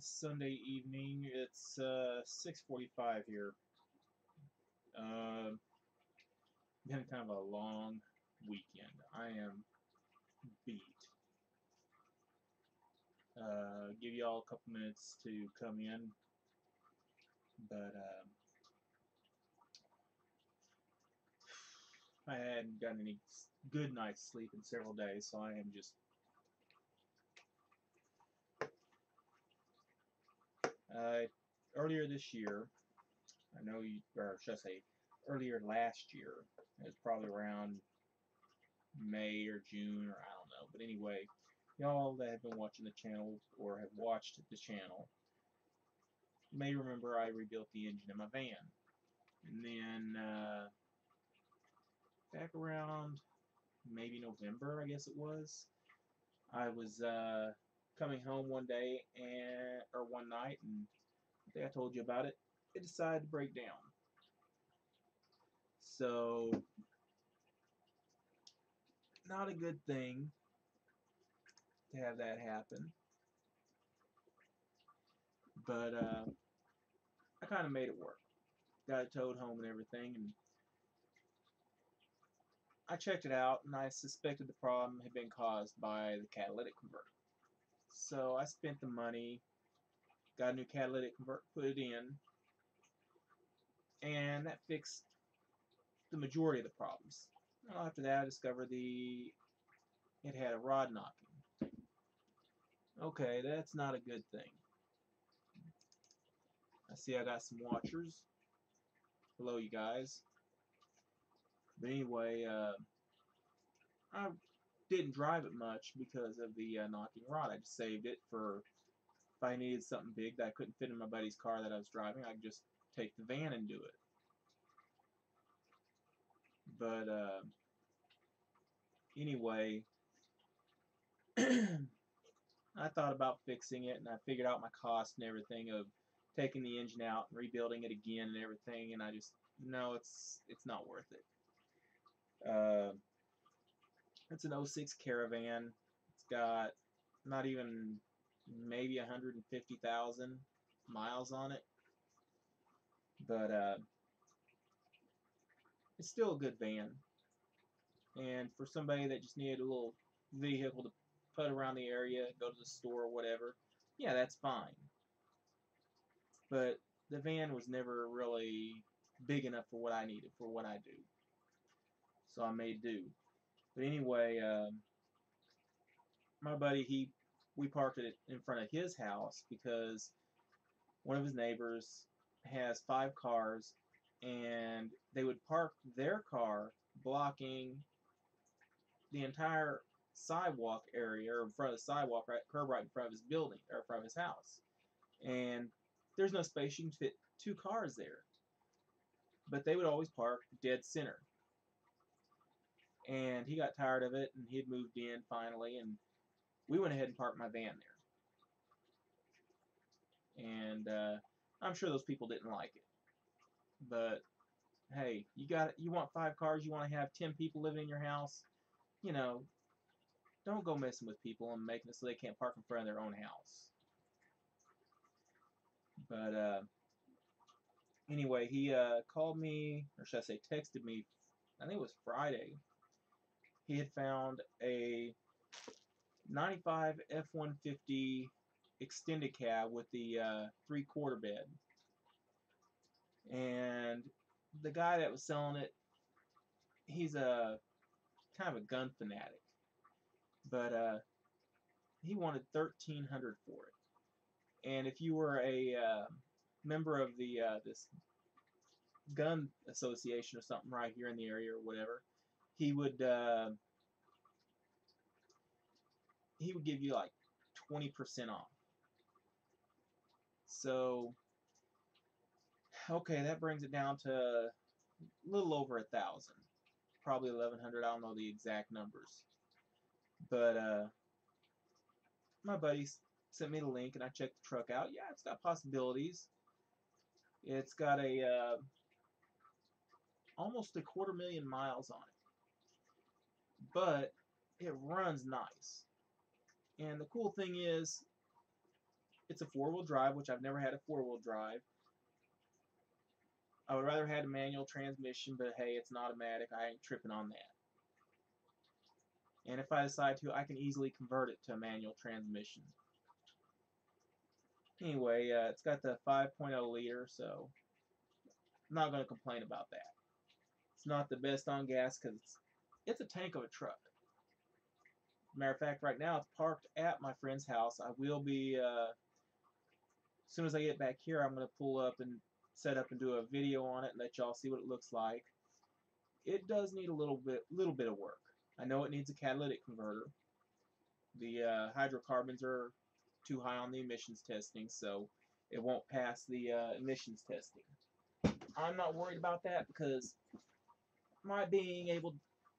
Sunday evening. It's 6:45 here. Been kind of a long weekend. I am beat. Give you all a couple minutes to come in, but I hadn't gotten any good night's sleep in several days, so I am just earlier this year. I know you, or should I say, earlier last year. It was probably around May or June, or I don't know. But anyway, y'all that have been watching the channel or have watched the channel may remember I rebuilt the engine in my van. And then back around maybe November, I guess it was, I was coming home one day or one night, and I think I told you about it. It decided to break down. So not a good thing to have that happen. But I kind of made it work. Got it towed home and everything, and I checked it out, and I suspected the problem had been caused by the catalytic converter. So I spent the money, got a new catalytic converter, put it in, and that fixed the majority of the problems. Well, after that, I discovered it had a rod knocking. Okay, that's not a good thing. I see I got some watchers. Hello, you guys. But anyway, I didn't drive it much because of the knocking rod. I just saved it for if I needed something big that I couldn't fit in my buddy's car that I was driving. I could just take the van and do it. But anyway, I thought about fixing it, and I figured out my cost and everything of taking the engine out and rebuilding it again and everything, and I just, no, it's not worth it. It's an 06 Caravan. It's got not even maybe 150,000 miles on it, but it's still a good van. And for somebody that just needed a little vehicle to put around the area, go to the store or whatever, yeah, that's fine. But the van was never really big enough for what I needed, for what I do. So I made do. But anyway, my buddy, we parked it in front of his house because one of his neighbors has 5 cars, and they would park their car blocking the entire sidewalk area, or in front of the sidewalk, curb right in front of his building, or in front of his house. And there's no space. You can fit 2 cars there. But they would always park dead center. And he got tired of it, and he had moved in finally, and we went ahead and parked my van there. And I'm sure those people didn't like it. But hey, you want 5 cars, you want to have 10 people living in your house, you know, don't go messing with people and making it so they can't park in front of their own house. But anyway, he called me, or should I say texted me, I think it was Friday. He had found a 95 F-150 extended cab with the 3/4 bed. And the guy that was selling it, he's a kind of a gun fanatic. But he wanted $1,300 for it. And if you were a member of the this gun association or something right here in the area or whatever, he would give you like 20% off. So okay, that brings it down to a little over 1,000, probably 1,100. I don't know the exact numbers, but my buddy sent me the link, and I checked the truck out. Yeah, it's got possibilities. It's got a almost 250,000 miles on it, but it runs nice. And the cool thing is, It's a four-wheel drive, which I've never had a four-wheel drive. I would rather have had a manual transmission, but hey, it's an automatic. I ain't tripping on that. And if I decide to, I can easily convert it to a manual transmission. Anyway, it's got the 5.0 liter, so I'm not going to complain about that. It's not the best on gas because it's a tank of a truck. Matter of fact, right now it's parked at my friend's house. I will be, as soon as I get back here, I'm going to pull up and set up and do a video on it and let y'all see what it looks like. It does need a little bit of work. I know it needs a catalytic converter. The hydrocarbons are too high on the emissions testing, so it won't pass the emissions testing. I'm not worried about that because my being able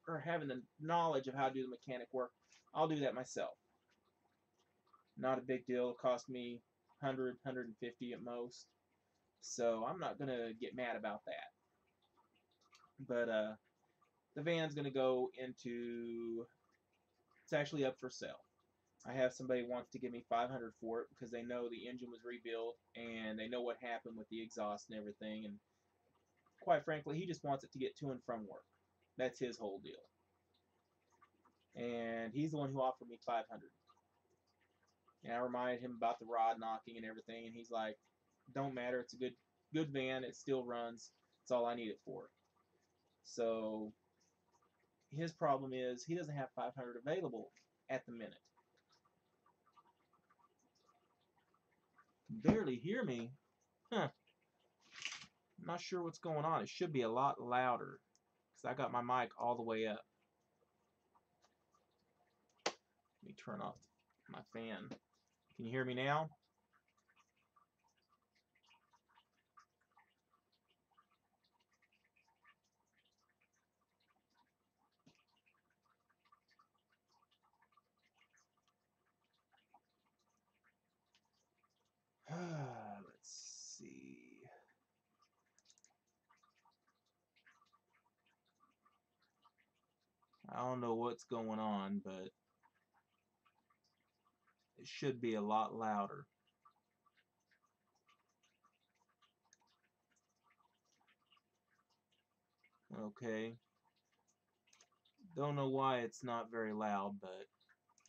or having the knowledge of how to do the mechanic work, I'll do that myself. Not a big deal. It cost me $100, $150 at most. So I'm not going to get mad about that. But the van's going to go into, it's actually up for sale. I have somebody who wants to give me $500 for it because they know the engine was rebuilt and they know what happened with the exhaust and everything. And quite frankly, he just wants it to get to and from work. That's his whole deal. And he's the one who offered me $500. And I reminded him about the rod knocking and everything, and he's like, "Don't matter. It's a good van. It still runs. That's all I need it for." So his problem is he doesn't have $500 available at the minute. Barely hear me? Huh. I'm not sure what's going on. It should be a lot louder because I got my mic all the way up. Let me turn off my fan. Can you hear me now? Let's see. I don't know what's going on, but it should be a lot louder. Okay. Don't know why it's not very loud, but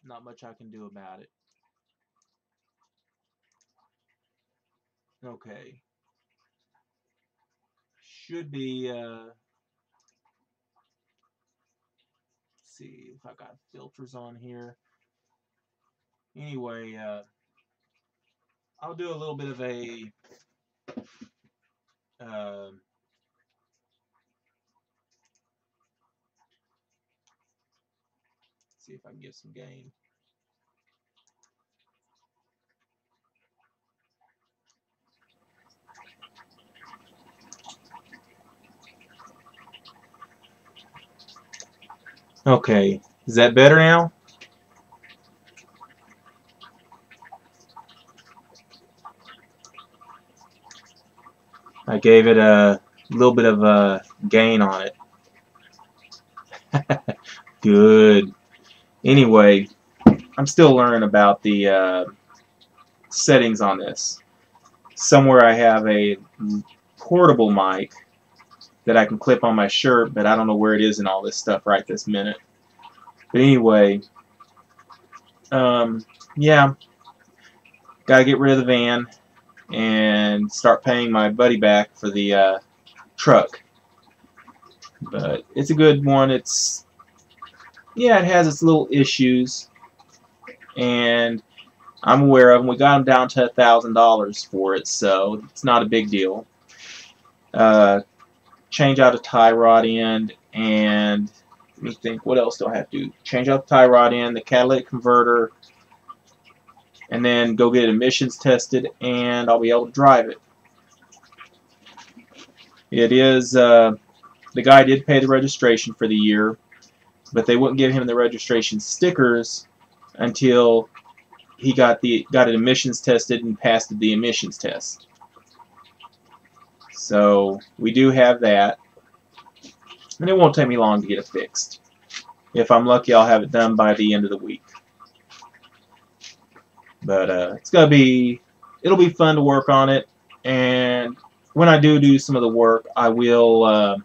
not much I can do about it. Okay. Should be, let's see if I got filters on here. Anyway, I'll do a little bit of a, see if I can get some gain. Okay, is that better now? I gave it a little bit of a gain on it. Good. Anyway, I'm still learning about the settings on this. Somewhere I have a portable mic that I can clip on my shirt, but I don't know where it is in all this stuff right this minute. But anyway, yeah, gotta get rid of the van and start paying my buddy back for the truck. But it's a good one. It's, yeah, it has its little issues, and I'm aware of them. We got them down to $1,000 for it, so it's not a big deal. Change out a tie rod end, and let me think, what else do I have to do? Change out the tie rod end, the catalytic converter, and then go get it emissions tested, and I'll be able to drive it. It is, the guy did pay the registration for the year, but they wouldn't give him the registration stickers until he got it emissions tested and passed the emissions test. So we do have that, and it won't take me long to get it fixed. If I'm lucky, I'll have it done by the end of the week. But it's gonna be it'll be fun to work on it, and when I do some of the work, I will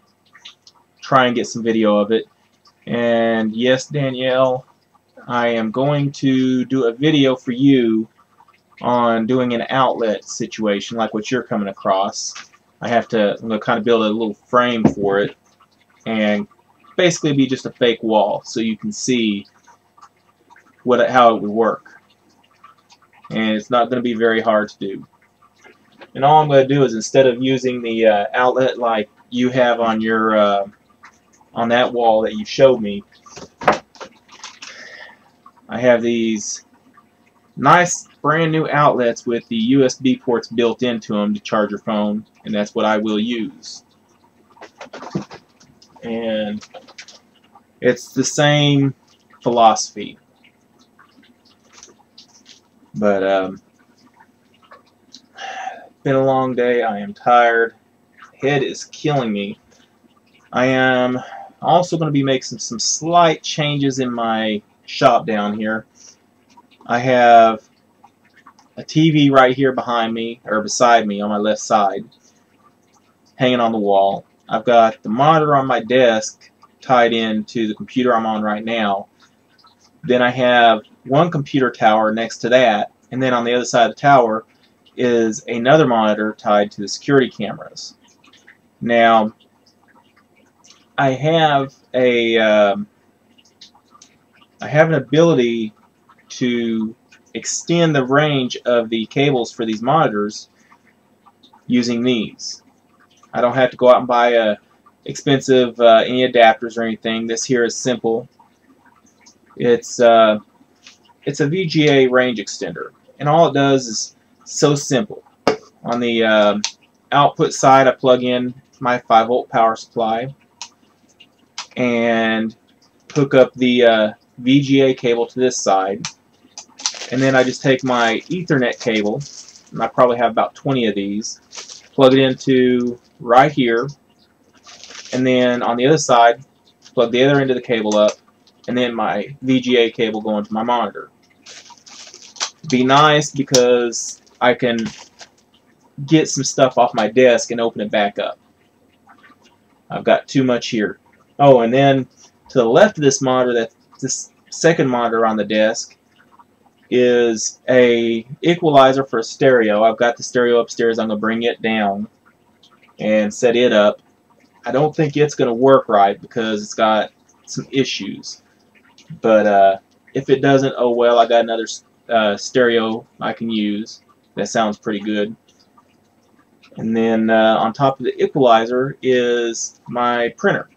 try and get some video of it. And yes, Danielle, I am going to do a video for you on doing an outlet situation like what you're coming across. I'm going to kind of build a little frame for it and basically be just a fake wall so you can see how it would work. And it's not going to be very hard to do. And all I'm going to do is, instead of using the outlet like you have on your on that wall that you showed me, I have these nice brand new outlets with the USB ports built into them to charge your phone, and that's what I will use. And it's the same philosophy, but been a long day. I am tired. Head is killing me. I am also going to be making some slight changes in my shop down here. I have a TV right here behind me, or beside me on my left side, hanging on the wall. I've got the monitor on my desk tied into the computer I'm on right now. Then I have one computer tower next to that, and then on the other side of the tower is another monitor tied to the security cameras. Now, I have an ability to extend the range of the cables for these monitors using these. I don't have to go out and buy expensive any adapters or anything. This here is simple. It's a VGA range extender, and all it does is so simple. On the output side, I plug in my 5-volt power supply and hook up the VGA cable to this side, and then I just take my Ethernet cable, and I probably have about 20 of these, plug it into right here, and then on the other side plug the other end of the cable up, and then my VGA cable going to my monitor. Be nice because I can get some stuff off my desk and open it back up. I've got too much here. Oh, and then to the left of this monitor, that's this second monitor on the desk, is a equalizer for a stereo. I've got the stereo upstairs. I'm going to bring it down and set it up. I don't think it's going to work right because it's got some issues. But if it doesn't, oh well, I got another stereo I can use. That sounds pretty good. And then on top of the equalizer is my printer.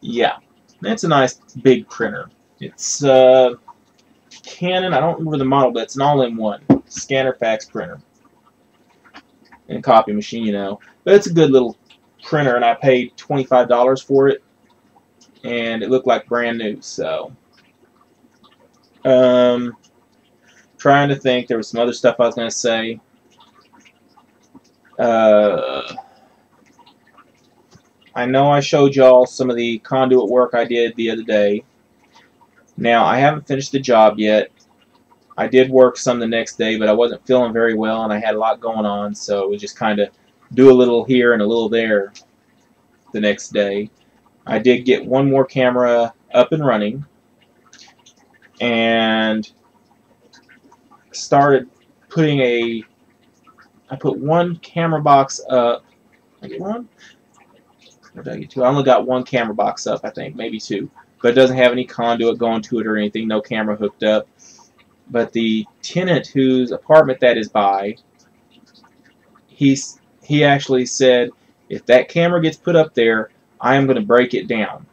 Yeah, that's a nice big printer. It's Canon, I don't remember the model, but it's an all-in-one scanner fax printer and copy machine, you know. But it's a good little printer, and I paid $25 for it, and it looked like brand new. So trying to think, there was some other stuff I was going to say. I know I showed y'all some of the conduit work I did the other day. Now, I haven't finished the job yet. I did work some the next day, but I wasn't feeling very well, and I had a lot going on, so it was just kind of do a little here and a little there the next day. I did get one more camera up and running, and started putting I put one camera box up. I get one? Or did I get two? I only got one camera box up, I think, maybe two. But it doesn't have any conduit going to it or anything, no camera hooked up. But the tenant whose apartment that is by, he actually said, if that camera gets put up there, I am going to break it down.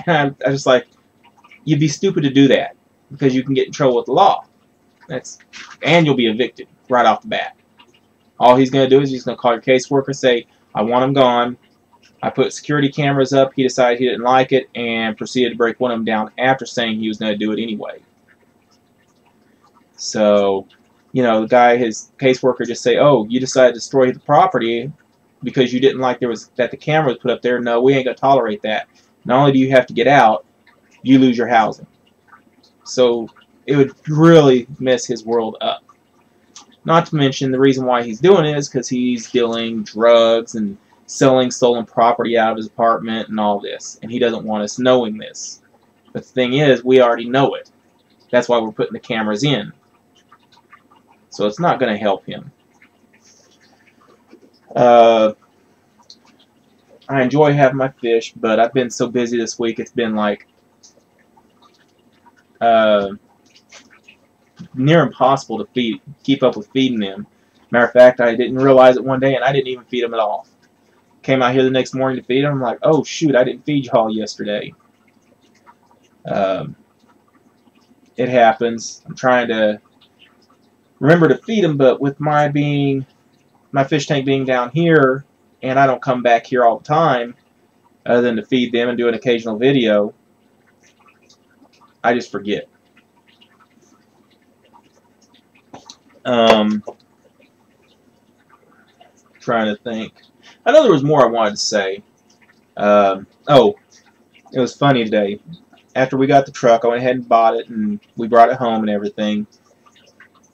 And I just like, you'd be stupid to do that because you can get in trouble with the law. And you'll be evicted right off the bat. All he's going to do is he's going to call your caseworker, say, I want him gone. I put security cameras up. He decided he didn't like it and proceeded to break one of them down after saying he was going to do it anyway. So, you know, the guy, his caseworker, just say, oh, you decided to destroy the property because you didn't like that the camera was put up there. No, we ain't going to tolerate that. Not only do you have to get out, you lose your housing. So It would really mess his world up. Not to mention the reason why he's doing it is because he's dealing drugs and selling stolen property out of his apartment and all this. And he doesn't want us knowing this. But the thing is, we already know it. That's why we're putting the cameras in. So it's not going to help him. I enjoy having my fish, but I've been so busy this week, it's been like near impossible to keep up with feeding them. Matter of fact, I didn't realize it one day, and I didn't even feed them at all. Came out here the next morning to feed them. I'm like, oh shoot, I didn't feed y'all yesterday. It happens. I'm trying to remember to feed them, but with my fish tank being down here, and I don't come back here all the time, other than to feed them and do an occasional video, I just forget. Trying to think. I know there was more I wanted to say. Oh, it was funny today. After we got the truck, I went ahead and bought it, and we brought it home and everything.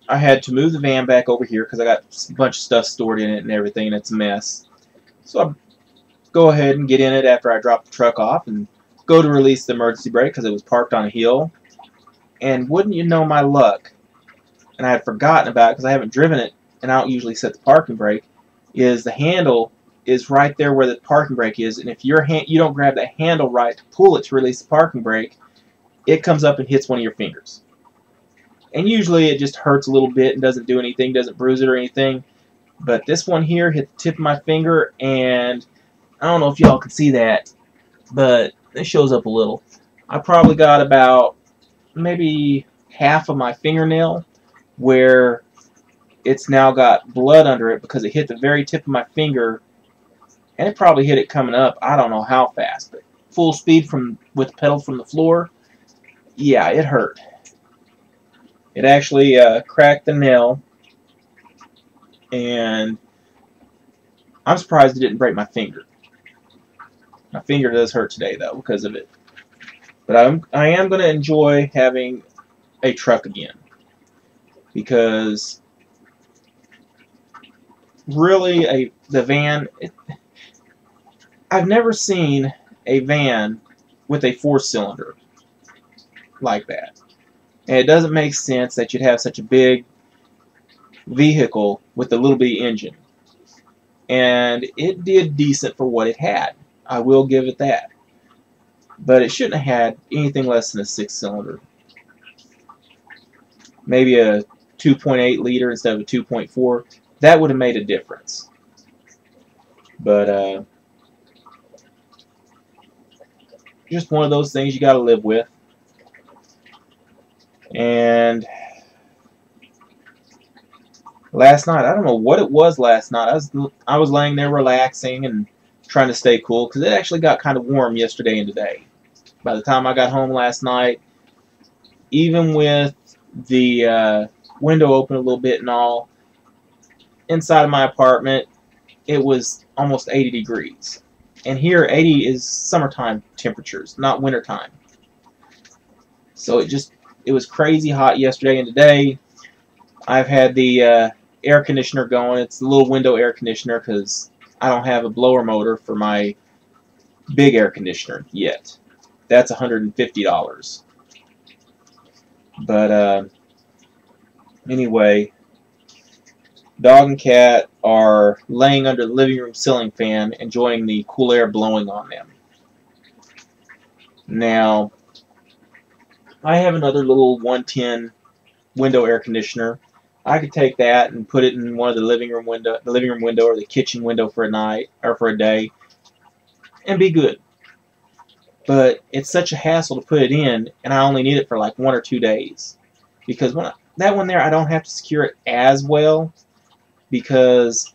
I had to move the van back over here because I got a bunch of stuff stored in it and everything, and it's a mess. So I go ahead and get in it after I drop the truck off and go to release the emergency brake because it was parked on a hill. And wouldn't you know my luck, and I had forgotten about it because I haven't driven it, and I don't usually set the parking brake, is the handle is right there where the parking brake is, and if you don't grab that handle right to pull it to release the parking brake, it comes up and hits one of your fingers. And usually it just hurts a little bit and doesn't do anything, doesn't bruise it or anything. But this one here hit the tip of my finger, and I don't know if y'all can see that, but it shows up a little. I probably got about maybe half of my fingernail where it's now got blood under it because it hit the very tip of my finger, and it probably hit it coming up, I don't know how fast, but full speed with the pedal from the floor, yeah, it hurt. It actually cracked the nail, and I'm surprised it didn't break my finger. My finger does hurt today, though, because of it. But I am going to enjoy having a truck again, because really the van, I've never seen a van with a 4-cylinder like that. And it doesn't make sense that you'd have such a big vehicle with a little bitty engine. And it did decent for what it had. I will give it that. But it shouldn't have had anything less than a 6-cylinder. Maybe a 2.8 liter instead of a 2.4. That would have made a difference. But just one of those things you got to live with. And last night, I don't know what it was last night. I was laying there relaxing and trying to stay cool because it actually got kind of warm yesterday and today. By the time I got home last night, even with the window open a little bit and all, inside of my apartment, it was almost 80 degrees. And here, 80 is summertime temperatures, not wintertime. So it was crazy hot yesterday and today. I've had the air conditioner going. It's a little window air conditioner because I don't have a blower motor for my big air conditioner yet. That's $150. But anyway, dog and cat are laying under the living room ceiling fan, enjoying the cool air blowing on them. Now, I have another little 110 window air conditioner. I could take that and put it in one of the living room window or the kitchen window for a night or for a day, and be good. But it's such a hassle to put it in, and I only need it for like 1 or 2 days, because that one there I don't have to secure it as well, because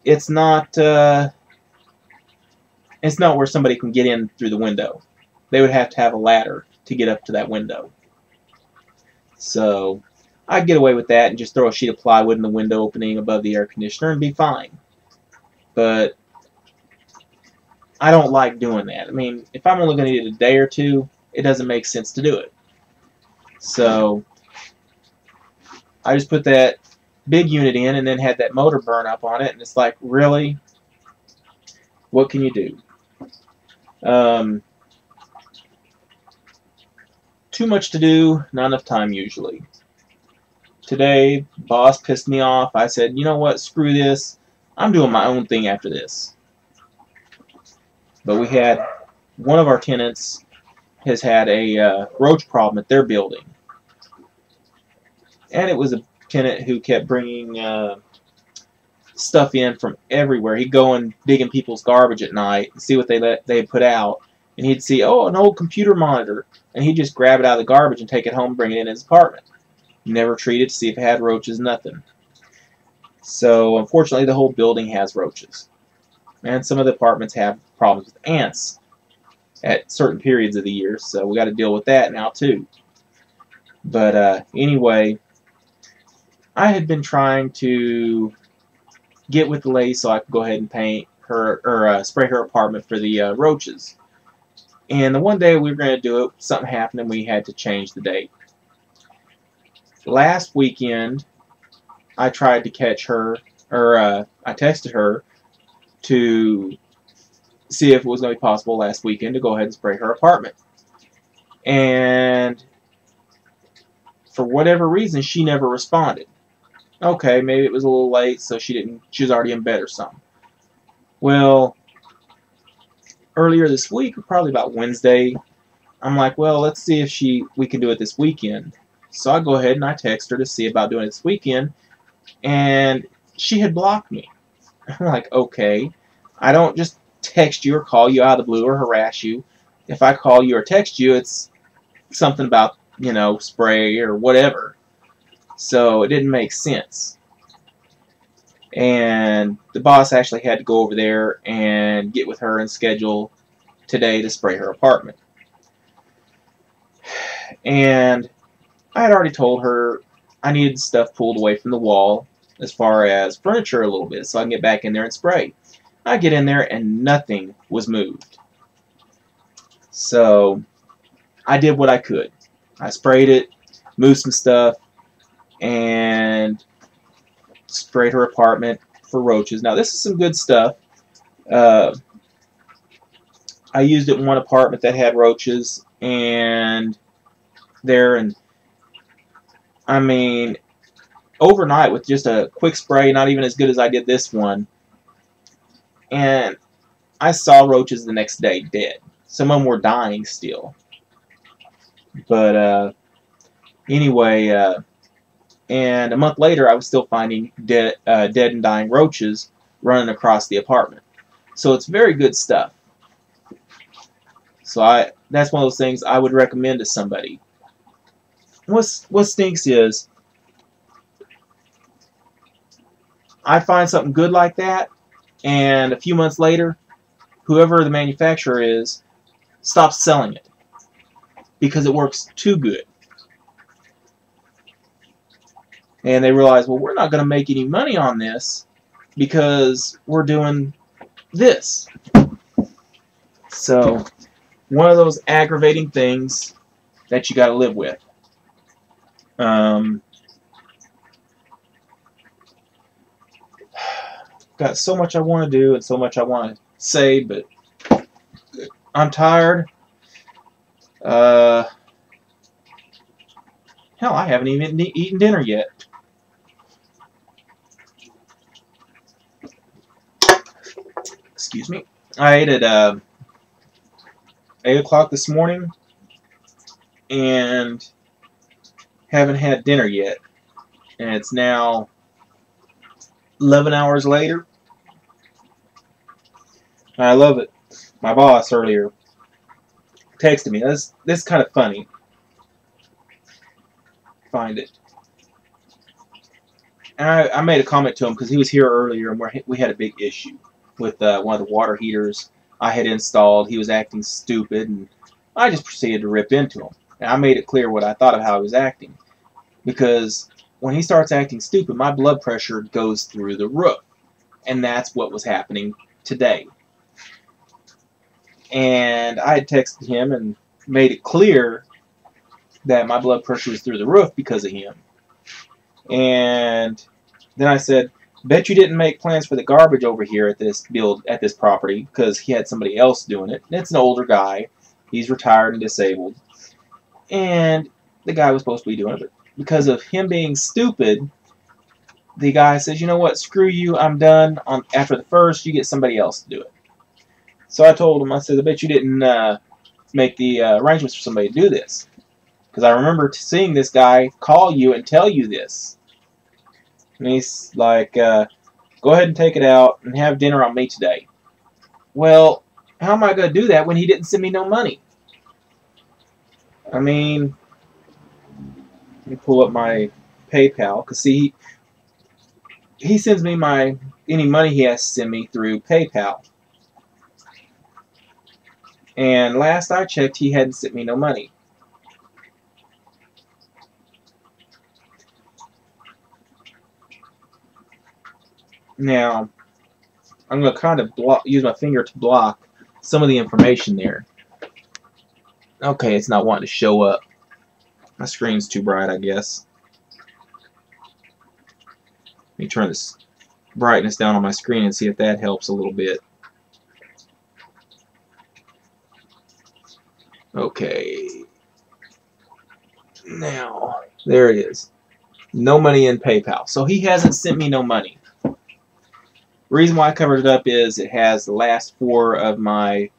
it's not where somebody can get in through the window. They would have to have a ladder to get up to that window. So I'd get away with that and just throw a sheet of plywood in the window opening above the air conditioner and be fine. But I don't like doing that. I mean, if I'm only going to need it a day or two, it doesn't make sense to do it. So I just put that big unit in and then had that motor burn up on it, and it's like, really? What can you do? Too much to do, not enough time usually. Today, boss pissed me off. I said, you know what, screw this. I'm doing my own thing after this. But we had, one of our tenants has had a roach problem at their building. And it was a tenant who kept bringing stuff in from everywhere. He'd go and dig in people's garbage at night and see what they put out. And he'd see, oh, an old computer monitor. And he'd just grab it out of the garbage and take it home and bring it in his apartment. Never treated to see if it had roaches, nothing. So, unfortunately, the whole building has roaches. And some of the apartments have problems with ants at certain periods of the year. So, we got to deal with that now, too. But, anyway, I had been trying to get with the lady so I could go ahead and paint her, or spray her apartment for the roaches. And the one day we were going to do it, something happened and we had to change the date. Last weekend, I tried to catch her, or I texted her to see if it was going to be possible last weekend to go ahead and spray her apartment. And for whatever reason, she never responded. Okay, maybe it was a little late, so she was already in bed or something. Well, earlier this week, probably about Wednesday, I'm like, well, let's see if we can do it this weekend. So I go ahead and I text her to see about doing it this weekend, and she had blocked me. I'm like, okay, I don't just text you or call you out of the blue or harass you. If I call you or text you, it's something about, you know, spray or whatever. So it didn't make sense. And the boss actually had to go over there and get with her and schedule today to spray her apartment. And I had already told her I needed stuff pulled away from the wall as far as furniture a little bit so I can get back in there and spray. I get in there and nothing was moved. So I did what I could. I sprayed it, moved some stuff, and sprayed her apartment for roaches. Now this is some good stuff. I used it in one apartment that had roaches, and I mean, overnight with just a quick spray, not even as good as I did this one, and I saw roaches the next day dead. Some of them were dying still. But anyway, and a month later, I was still finding dead and dying roaches running across the apartment. So it's very good stuff. So that's one of those things I would recommend to somebody. What stinks is I find something good like that, and a few months later, whoever the manufacturer is stops selling it because it works too good. And they realize, well, we're not going to make any money on this because we're doing this. So, one of those aggravating things that you got to live with. Got so much I want to do and so much I want to say, but I'm tired. Hell, I haven't even eaten dinner yet. Excuse me. I ate at 8 o'clock this morning and haven't had dinner yet. And it's now 11 hours later. I love it. My boss earlier texted me. This is kind of funny. Find it. And I made a comment to him because he was here earlier and we had a big issue with one of the water heaters I had installed. He was acting stupid, and I just proceeded to rip into him. And I made it clear what I thought of how he was acting. Because when he starts acting stupid, my blood pressure goes through the roof. And that's what was happening today. And I had texted him and made it clear that my blood pressure was through the roof because of him. And then I said, bet you didn't make plans for the garbage over here at this property, because he had somebody else doing it. And it's an older guy. He's retired and disabled. And the guy was supposed to be doing it. But because of him being stupid, the guy says, you know what, screw you, I'm done. After the first, you get somebody else to do it. So I told him, I said, I bet you didn't make the arrangements for somebody to do this. Because I remember seeing this guy call you and tell you this. And he's like, go ahead and take it out and have dinner on me today. Well, how am I going to do that when he didn't send me no money? I mean, let me pull up my PayPal, because see, he sends me any money he has to send me through PayPal. And last I checked, he hadn't sent me no money. Now, I'm going to kind of use my finger to block some of the information there. Okay, it's not wanting to show up. My screen's too bright, I guess. Let me turn this brightness down on my screen and see if that helps a little bit. Okay. Now, there it is. No money in PayPal. So he hasn't sent me no money. The reason why I covered it up is it has the last 4 of my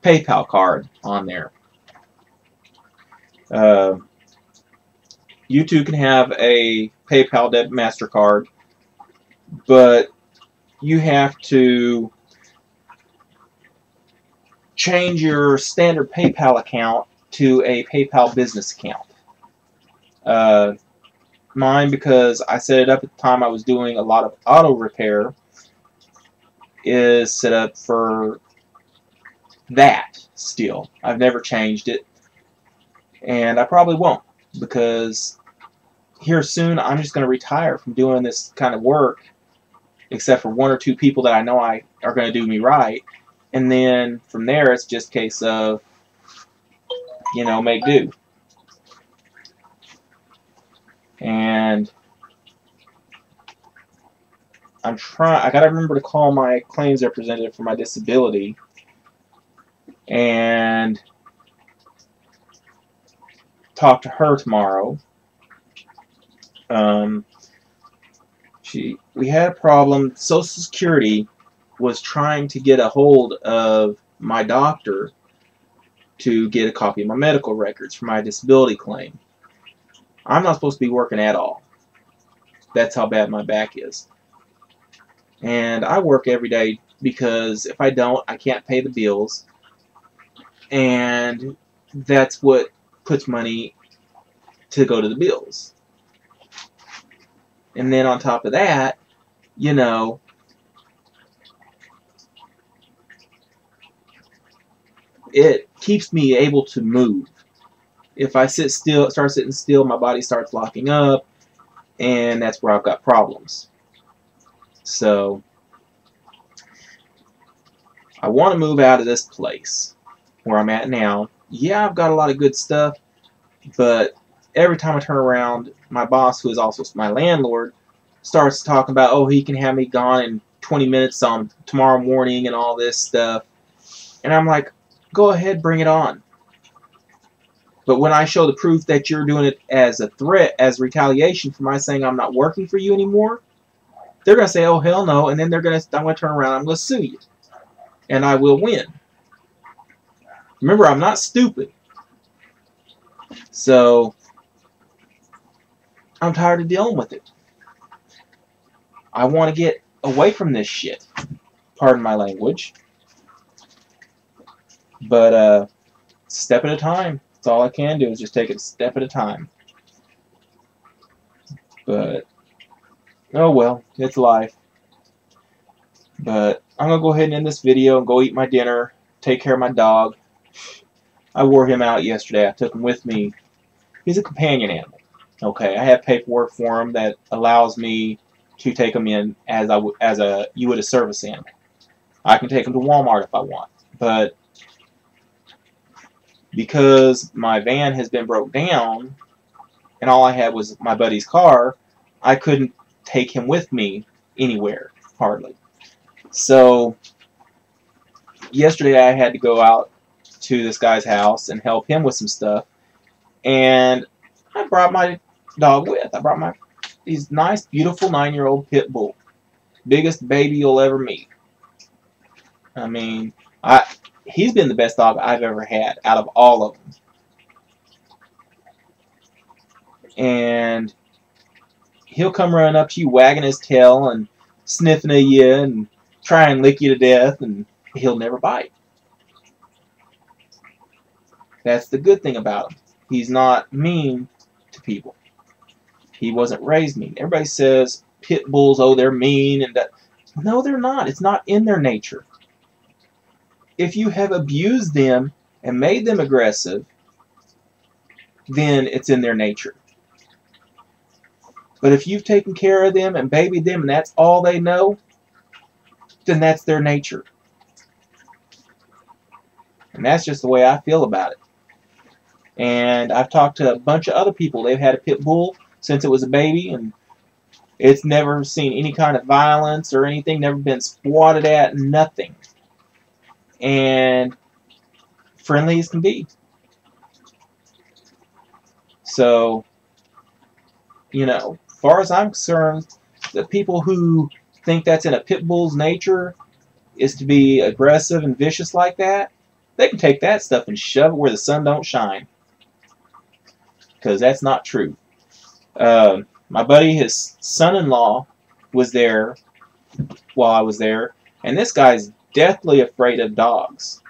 PayPal card on there. You too can have a PayPal debit MasterCard, but you have to change your standard PayPal account to a PayPal business account. Mine, because I set it up at the time I was doing a lot of auto repair, is set up for that still. I've never changed it, and I probably won't, because here soon I'm just going to retire from doing this kind of work, except for 1 or 2 people that I know are going to do me right, and then from there it's just a case of, you know, make do. And I gotta remember to call my claims representative for my disability and talk to her tomorrow. We had a problem. Social Security was trying to get a hold of my doctor to get a copy of my medical records for my disability claim. I'm not supposed to be working at all. That's how bad my back is. And I work every day, because if I don't, I can't pay the bills. And that's what puts money to go to the bills. And then on top of that, you know, it keeps me able to move. If I start sitting still, my body starts locking up, and that's where I've got problems. So I want to move out of this place where I'm at now. Yeah, I've got a lot of good stuff, but every time I turn around, my boss, who is also my landlord, starts talking about, oh, he can have me gone in 20 minutes on tomorrow morning and all this stuff. And I'm like, go ahead, bring it on. But when I show the proof that you're doing it as a threat, as retaliation for my saying I'm not working for you anymore, they're going to say, oh, hell no, and then I'm going to turn around and I'm going to sue you. And I will win. Remember, I'm not stupid. So, I'm tired of dealing with it. I want to get away from this shit. Pardon my language. But, step at a time. That's all I can do, is just take it a step at a time. But, oh well, it's life. But I'm going to go ahead and end this video and go eat my dinner, take care of my dog. I wore him out yesterday. I took him with me. He's a companion animal. Okay, I have paperwork for him that allows me to take him in as you would a service animal. I can take him to Walmart if I want. But because my van has been broke down and all I had was my buddy's car, I couldn't take him with me anywhere, hardly. So yesterday I had to go out to this guy's house and help him with some stuff, and I brought my dog with. I brought these nice, beautiful 9-year-old pit bull, biggest baby you'll ever meet. I mean, he's been the best dog I've ever had out of all of them. And he'll come running up to you, wagging his tail and sniffing at you and try and lick you to death, and he'll never bite. That's the good thing about him. He's not mean to people. He wasn't raised mean. Everybody says pit bulls, oh, they're mean, and that. No, they're not. It's not in their nature. If you have abused them and made them aggressive, then it's in their nature. But if you've taken care of them and babied them and that's all they know, then that's their nature. And that's just the way I feel about it. And I've talked to a bunch of other people. They've had a pit bull since it was a baby, and it's never seen any kind of violence or anything, never been swatted at, nothing. And friendly as can be. So, you know, as far as I'm concerned, the people who think that's in a pit bull's nature is to be aggressive and vicious like that, they can take that stuff and shove it where the sun don't shine. Because that's not true. My buddy, his son-in-law, was there while I was there, and this guy's deathly afraid of dogs.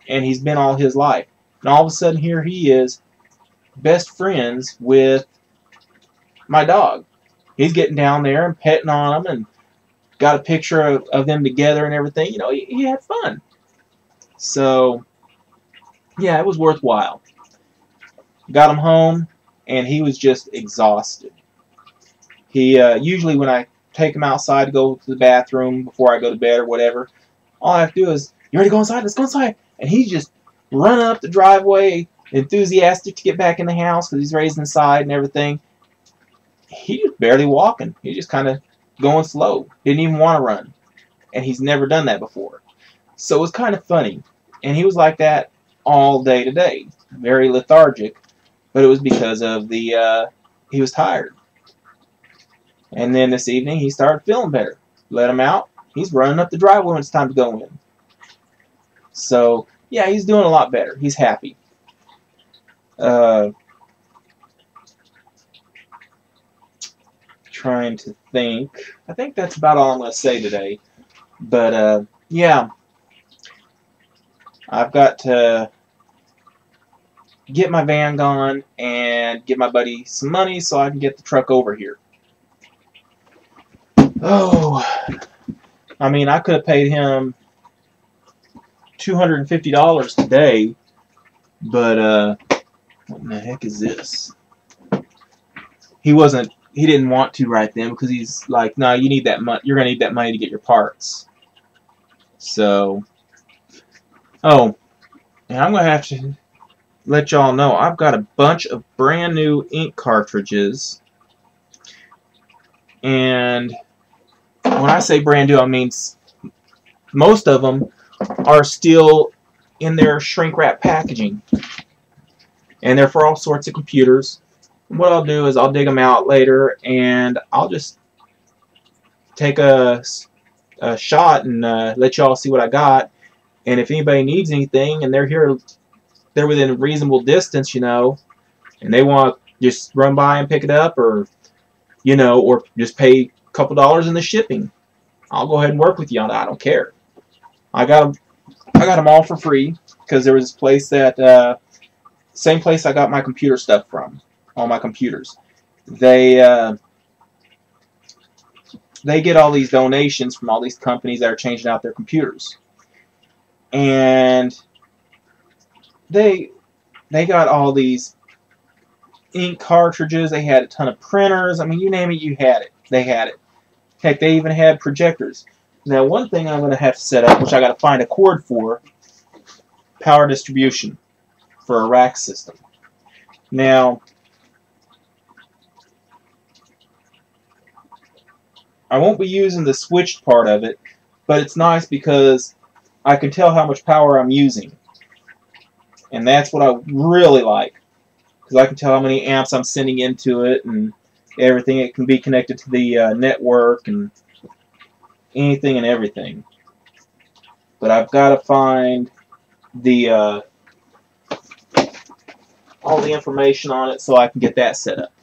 And he's been all his life. And all of a sudden here he is, best friends with my dog. He's getting down there and petting on them and got a picture of them together and everything. You know, he had fun. So, yeah, it was worthwhile. Got him home, and he was just exhausted. He usually when I take him outside to go to the bathroom before I go to bed or whatever, all I have to do is, you ready to go inside? Let's go inside. And he's just running up the driveway, enthusiastic to get back in the house because he's raised inside and everything. He was barely walking. He just kind of going slow. Didn't even want to run. And he's never done that before. So it was kind of funny. And he was like that all day today. Very lethargic. But it was because of he was tired. And then this evening he started feeling better. Let him out. He's running up the driveway when it's time to go in. So, yeah, he's doing a lot better. He's happy. Trying to think. I think that's about all I'm going to say today. But, yeah. I've got to get my van gone and give my buddy some money so I can get the truck over here. Oh, I mean, I could have paid him $250 today, but what in the heck is this? He didn't want to right then because he's like, no, you need that money. You're gonna need that money to get your parts. So, oh, and I'm gonna have to let y'all know I've got a bunch of brand new ink cartridges, and when I say brand new, I mean most of them are still in their shrink wrap packaging, and they're for all sorts of computers. And what I'll do is I'll dig them out later, and I'll just take a shot and let y'all see what I got. And if anybody needs anything and they're within a reasonable distance, you know, and they want to just run by and pick it up, or you know, or just pay a couple dollars in the shipping, I'll go ahead and work with you on that. I don't care. I got them all for free because there was this place that same place I got my computer stuff from, all my computers. They get all these donations from all these companies that are changing out their computers, and they got all these ink cartridges. They had a ton of printers. I mean, you name it, you had it. They had it. Heck, they even had projectors. Now, one thing I'm going to have to set up, which I got to find a cord for, power distribution for a rack system. Now, I won't be using the switched part of it, but it's nice because I can tell how much power I'm using. And that's what I really like, because I can tell how many amps I'm sending into it and everything. It can be connected to the network and anything and everything. But I've got to find the all the information on it so I can get that set up.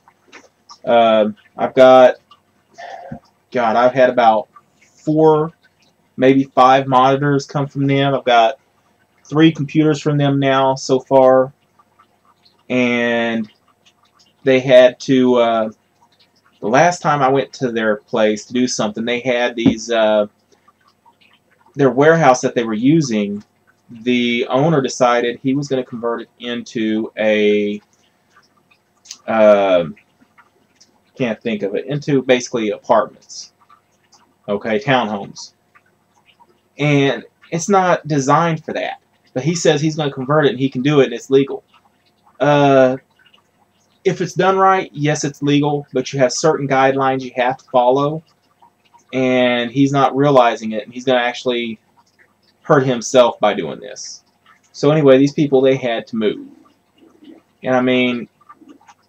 I've got, God, I've had about 4, maybe 5 monitors come from them. I've got 3 computers from them now so far, and they had to, the last time I went to their place to do something, they had these, their warehouse that they were using, the owner decided he was going to convert it into a, can't think of it, into basically apartments, okay, townhomes. And it's not designed for that. But he says he's going to convert it and he can do it and it's legal. If it's done right, yes, it's legal, but you have certain guidelines you have to follow, and he's not realizing it, and he's going to actually hurt himself by doing this. So anyway, these people, they had to move. And I mean,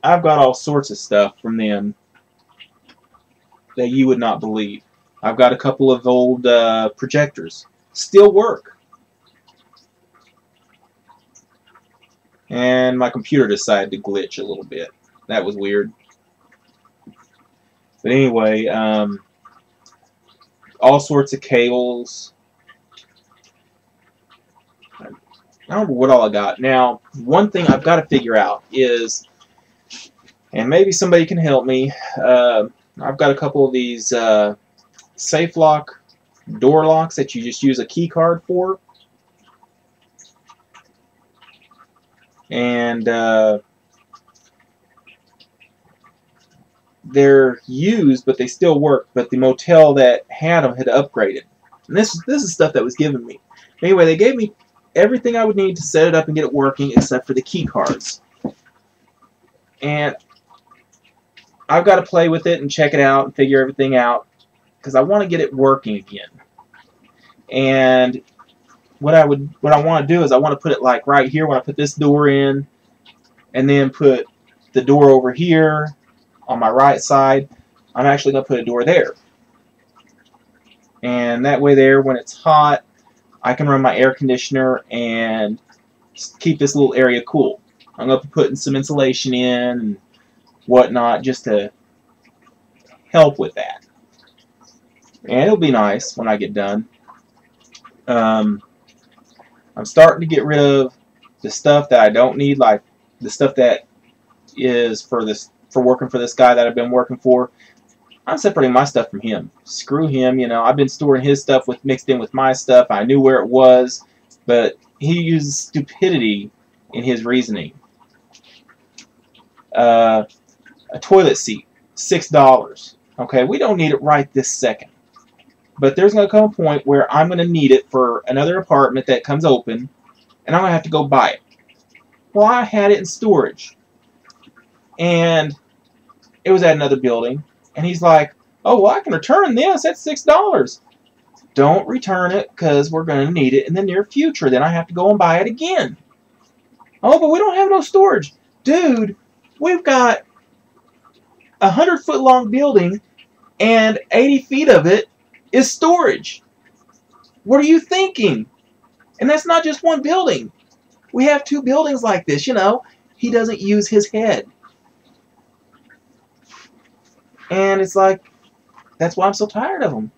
I've got all sorts of stuff from them that you would not believe. I've got a couple of old projectors. Still work. And my computer decided to glitch a little bit. That was weird. But anyway, all sorts of cables. I don't remember what all I got. Now, one thing I've got to figure out is, and maybe somebody can help me, I've got a couple of these safe lock door locks that you just use a key card for. And they're used, but they still work. But the motel that had them had upgraded. And this is stuff that was given me. Anyway, they gave me everything I would need to set it up and get it working, except for the key cards. And I've got to play with it and check it out and figure everything out, because I want to get it working again. And what I want to do is I want to put it like right here when I put this door in, and then put the door over here on my right side. I'm actually going to put a door there. And that way there, when it's hot, I can run my air conditioner and keep this little area cool. I'm going to be putting some insulation in and whatnot just to help with that. And it'll be nice when I get done. I'm starting to get rid of the stuff that I don't need, like the stuff that is for working for this guy that I've been working for. I'm separating my stuff from him. Screw him, you know. I've been storing his stuff mixed in with my stuff. I knew where it was, but he uses stupidity in his reasoning. A toilet seat, $6. Okay, we don't need it right this second. But there's going to come a point where I'm going to need it for another apartment that comes open, and I'm going to have to go buy it. Well, I had it in storage, and it was at another building, and he's like, oh, well, I can return this. That's $6. Don't return it, because we're going to need it in the near future. Then I have to go and buy it again. Oh, but we don't have no storage. Dude, we've got a 100-foot long building, and 80 feet of it is storage. What are you thinking? And that's not just one building. We have 2 buildings like this, you know. He doesn't use his head. And it's like, that's why I'm so tired of him.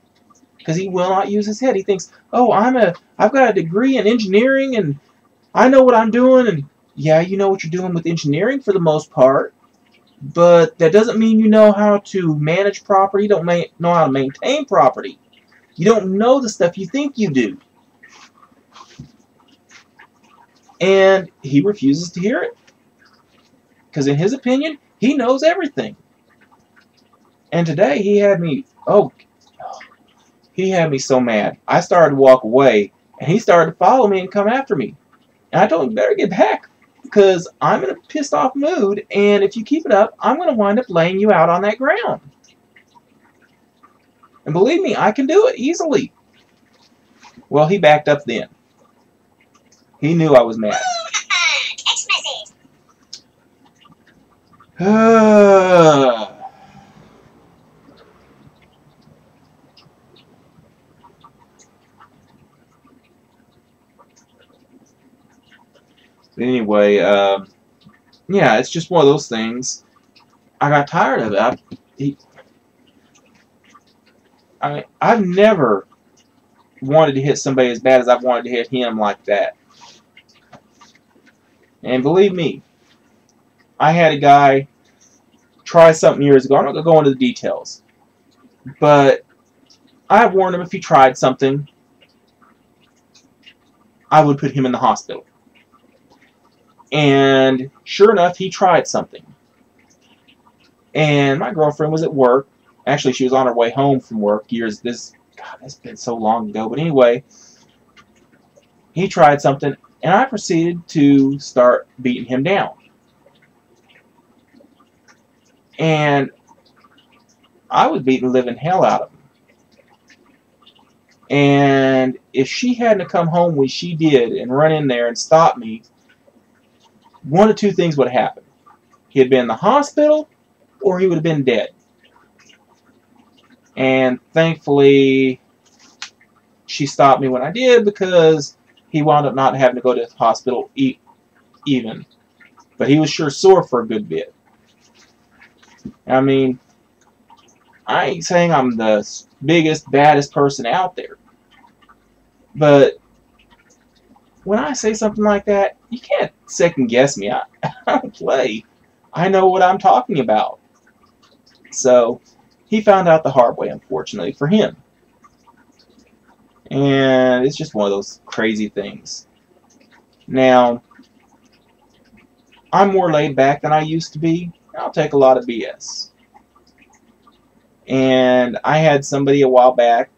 Because he will not use his head. He thinks, oh, I've got a degree in engineering and I know what I'm doing. And yeah, you know what you're doing with engineering for the most part. But that doesn't mean you know how to manage property. You don't know how to maintain property. You don't know the stuff you think you do. And he refuses to hear it. Because in his opinion, he knows everything. And today he had me, he had me so mad. I started to walk away, and he started to follow me and come after me. And I told him, better get back, because I'm in a pissed off mood, and if you keep it up, I'm going to wind up laying you out on that ground. And believe me, I can do it easily. Well, he backed up then. He knew I was mad. Text message. Anyway, yeah, it's just one of those things. I got tired of it. I've never wanted to hit somebody as bad as I've wanted to hit him like that. And believe me, I had a guy try something years ago. I'm not going to go into the details. But I warned him if he tried something, I would put him in the hospital. And sure enough, he tried something. And my girlfriend was at work. Actually, she was on her way home from work that's been so long ago. But anyway, he tried something, and I proceeded to start beating him down. And I was beating the living hell out of him. And if she hadn't come home when she did and run in there and stop me, one of two things would have happened. He had been in the hospital, or he would have been dead. And thankfully, she stopped me when I did, because he wound up not having to go to the hospital even. But he was sure sore for a good bit. I mean, I ain't saying I'm the biggest, baddest person out there. But when I say something like that, you can't second guess me. I don't play. I know what I'm talking about. So, he found out the hard way, unfortunately, for him. And it's just one of those crazy things. Now, I'm more laid back than I used to be. I'll take a lot of BS. And I had somebody a while back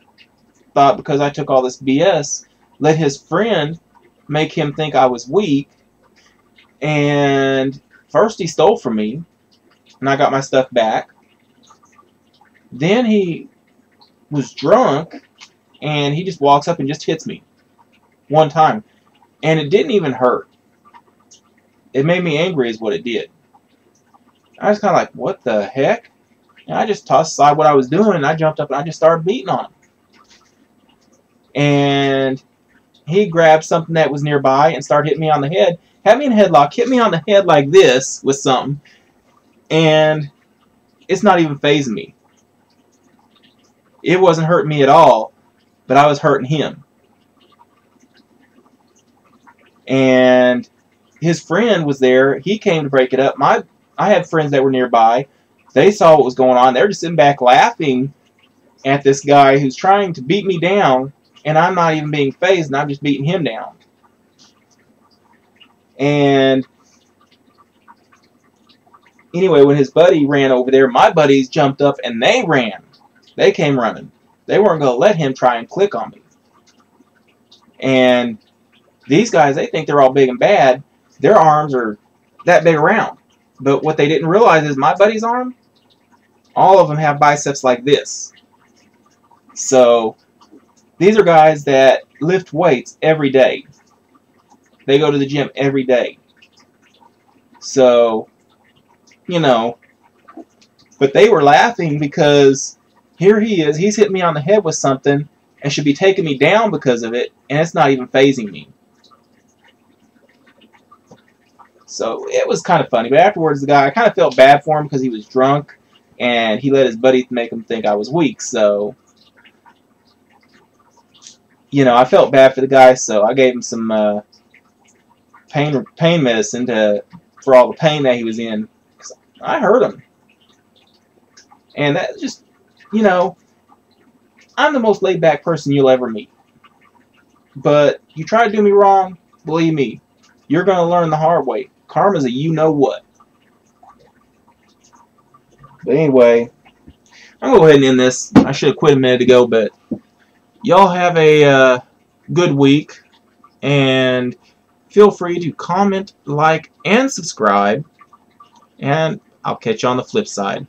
thought because I took all this BS, let his friend make him think I was weak. And first he stole from me, and I got my stuff back. Then he was drunk, and he just walks up and just hits me one time. And it didn't even hurt. It made me angry is what it did. I was kind of like, what the heck? And I just tossed aside what I was doing, and I jumped up and I just started beating on him. And he grabbed something that was nearby and started hitting me on the head. Had me in a headlock, hit me on the head like this with something. And it's not even phasing me. It wasn't hurting me at all, but I was hurting him. And his friend was there. He came to break it up. I had friends that were nearby. They saw what was going on. They're just sitting back laughing at this guy who's trying to beat me down, and I'm not even being phased, and I'm just beating him down. And anyway, when his buddy ran over there, my buddies jumped up and they ran. They came running. They weren't going to let him try and click on me. And these guys, they think they're all big and bad. Their arms are that big around. But what they didn't realize is my buddy's arm, all of them have biceps like this. So these are guys that lift weights every day. They go to the gym every day. So, you know, but they were laughing because here he is, he's hitting me on the head with something and should be taking me down because of it, and it's not even phasing me. So it was kind of funny, but afterwards the guy, I kind of felt bad for him because he was drunk and he let his buddy make him think I was weak. So, you know, I felt bad for the guy, so I gave him some pain medicine for all the pain that he was in. I hurt him. And that just, you know, I'm the most laid-back person you'll ever meet. But you try to do me wrong, believe me, you're going to learn the hard way. Karma's a you-know-what. But anyway, I'm going to go ahead and end this. I should have quit a minute ago, but y'all have a good week. And feel free to comment, like, and subscribe. And I'll catch you on the flip side.